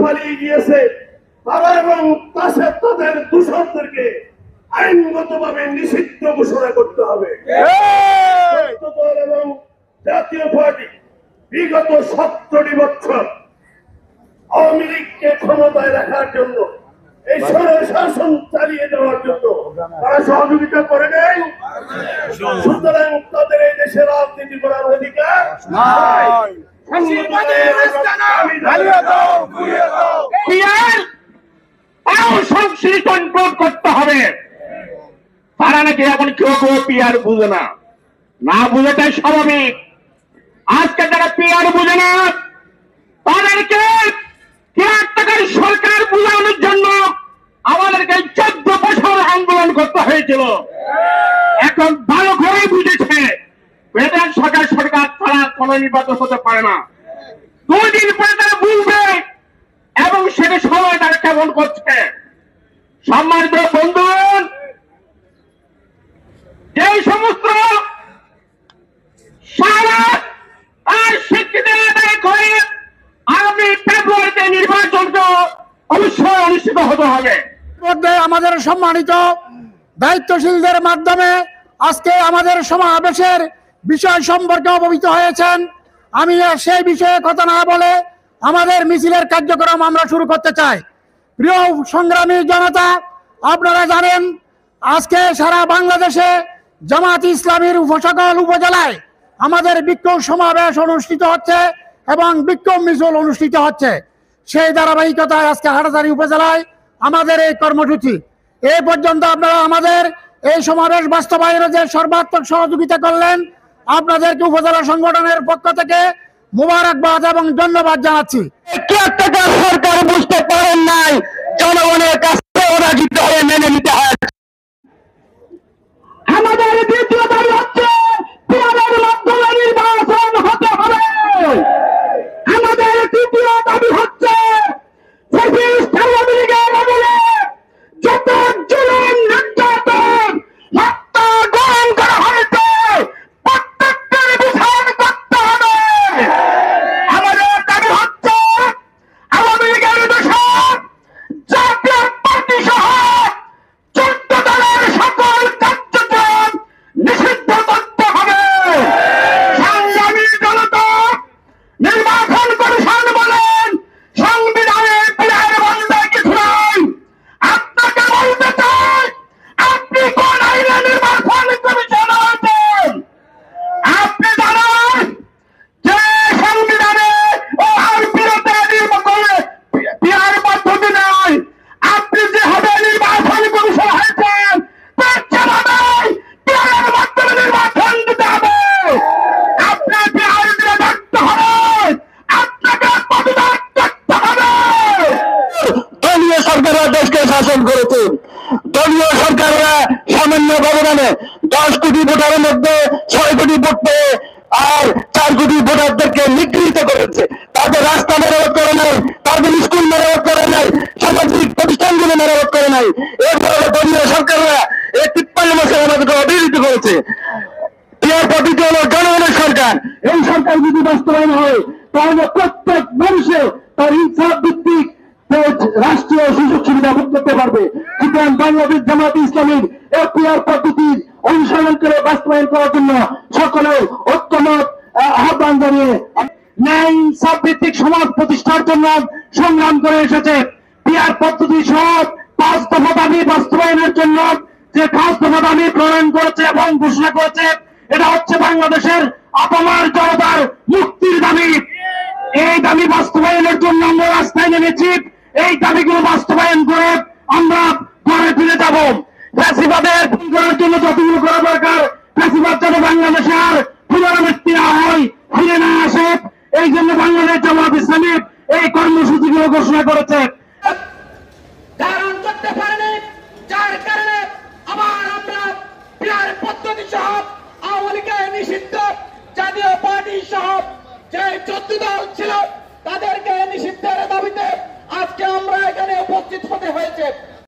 পালিয়ে গিয়েছে তারা এবং তাদের দূষণদেরকে আইনগতভাবে নিষিদ্ধ ঘোষণা করতে হবে। এবং জাতীয় পার্টি বিগত 17 বছর আওয়ামী লীগকে ক্ষমতায় রাখার জন্য, এই শাসন চালিয়ে দেওয়ার জন্য তারা সহযোগিতা করে নেই। সুতরাং তাদের এই দেশে রাজনীতি করার অধিকার নাই। সংশ্লিষ্ট করতে হবে। তারা নাকি এখন কেউ কেউ পিয়ার বুঝে না, না বুঝেটাই স্বাভাবিক। আজকে যারা পিয়ার বুঝে না তাদেরকে সরকার বুঝানোর জন্য আমাদেরকে 14 বছর আন্দোলন করতে হয়েছিল। এখন ভালো করে বুঝেছে ফেডারেল সরকার ছাড়া কোন নির্বাচন হতে পারে না। 2 দিন পরে তারা বুঝবে এবং সেটা সময় তারা কেমন করছে। সম্মানিত বন্ধু, যে সমস্ত সারা আর স্বীকৃতি আদায় করে আগামী ফেব্রুয়ারিতে নির্বাচনটা অবশ্যই অনুষ্ঠিত হতে হবে। আমাদের সম্মানিত দায়িত্বশীলদের মাধ্যমে আজকে আমাদের সমাবেশের বিষয় সম্পর্কে অবহিত হয়েছেন। আমি সেই বিষয়ে কথা না বলে আমাদের মিছিলের কার্যক্রম আমরা শুরু করতে চাই। প্রিয় সংগ্রামী জনতা, আপনারা জানেন আজকে সারা বাংলাদেশে জামাত ইসলামীর সকল উপজেলায় আমাদের বিক্ষোভ সমাবেশ অনুষ্ঠিত হচ্ছে এবং বিক্ষোভ মিছিল অনুষ্ঠিত হচ্ছে। সেই ধারাবাহিকতায় আজকে হাটহাজারী উপজেলায় আমাদের এই কর্মসূচি। এই পর্যন্ত আপনারা আমাদের এই সমাবেশ বাস্তবায়নে যে সর্বাত্মক সহযোগিতা করলেন, আপনাদেরকে উপজেলা সংগঠনের পক্ষ থেকে মোবারকবাদ এবং ধন্যবাদ জানাচ্ছি। সরকার বুঝতে পারেন নাই, জনগণের কাছে পরাজিত হয়ে মেনে নিতে হয়। আমাদের দ্বিতীয় দাবি হচ্ছে পিয়ারের মাধ্যমে নির্বাচন হতে হবে। আমাদের তৃতীয় দাবি হচ্ছে যত জুলুম নির্যাতন হত্যা গ্রহণ করা হয়েছে প্রত্যেকটার বিচার করতে হবে। আমাদের দাবি হচ্ছে আওয়ামী লীগের দোষর জাতীয় পার্টি সহ 14 দলের সকল কার্যক্রম নিষিদ্ধ করতে হবে। সংগ্রামী জনতা, নির্বাচন কমিশন বলেন সংবিধানে পিয়ার বন্ধে কিছু নাই। আপনাকে বলতে চাই, আপনি কোন আইনে নির্বাচন কমিশন হয়েছেন? আপনি জানেন যে সংবিধানে ও আইপিওতে পিয়ার পদ্ধতি নাই। আপনি যেভাবে নির্বাচন কমিশন হয়েছেন তার সেভাবেই পিয়ারের মাধ্যমে নির্বাচন দিতে হবে। আপনি পিয়ার দিয়ে থাকতে হবে, আপনাকে পদত্যাগ করতে হবে। দলীয় সরকাররা দেশকে শাসন করেছে। দলীয় সরকাররা সামান্য ব্যবধানে 10 কোটি ভোটারের মধ্যে 6 কোটি ভোট পেয়ে আর 4 কোটি ভোটারদেরকে নিগৃহীত করেছে। তাদের রাস্তা মেরামত করে নাই, তাদের স্কুল মেরামত করে নাই, সামাজিক প্রতিষ্ঠানগুলো মেরামত করে নাই। এরপরে দলীয় সরকাররা এই 53 বছর আমাদেরকে অবহেলিত করেছে। পিয়ার পদ্ধতি হলো জনগণের সরকার। এই সরকার যদি বাস্তবায়ন হয় তাহলে প্রত্যেক মানুষে তার ইনসাফ ভিত্তিক রাষ্ট্রীয় সুযোগ সুবিধা ভোগ করতে পারবে। সুতরাং বাংলাদেশ জামাত ইসলামীর এই পিয়ার পদ্ধতির অনুসরণ করে বাস্তবায়ন করার জন্য সকলের ঐক্যমত আহ্বান জানিয়ে ন্যায় ইনসাফ ভিত্তিক সমাজ প্রতিষ্ঠার জন্য সংগ্রাম করে এসেছে। পিয়ার পদ্ধতি সহ 5 দফা দাবি বাস্তবায়নের জন্য যে 5 দফা দাবি প্রণয়ন করেছে এবং ঘোষণা করেছে, এটা হচ্ছে বাংলাদেশের আপামার জনতার মুক্তির দাবি। এই দাবি বাস্তবায়নের জন্য আমরা রাস্তায় নেমেছি। এই দাবিগুলো বাস্তবায়ন করে আমরা ঘরে ফিরে যাব। ফ্যাসিবাদের করার জন্য যতগুলো করা দরকার, ফ্যাসিবাদ যাতে বাংলাদেশে আর পুনরাবৃত্তি না হয়, ফিরে না আসে, এই জন্য বাংলাদেশ জামাত ইসলামী এই কর্মসূচিগুলো ঘোষণা করেছে। ধারণ করতে পারেনি, যার কারণে আবার আমরা পিয়ার পদ্ধতি সহ আওয়ামী লীগের নিষিদ্ধ জাতীয় পার্টি সহ যে 14 দল ছিল তাদেরকে নিষিদ্ধের দাবিতে আজকে আমরা এখানে উপস্থিত হতে হয়েছে।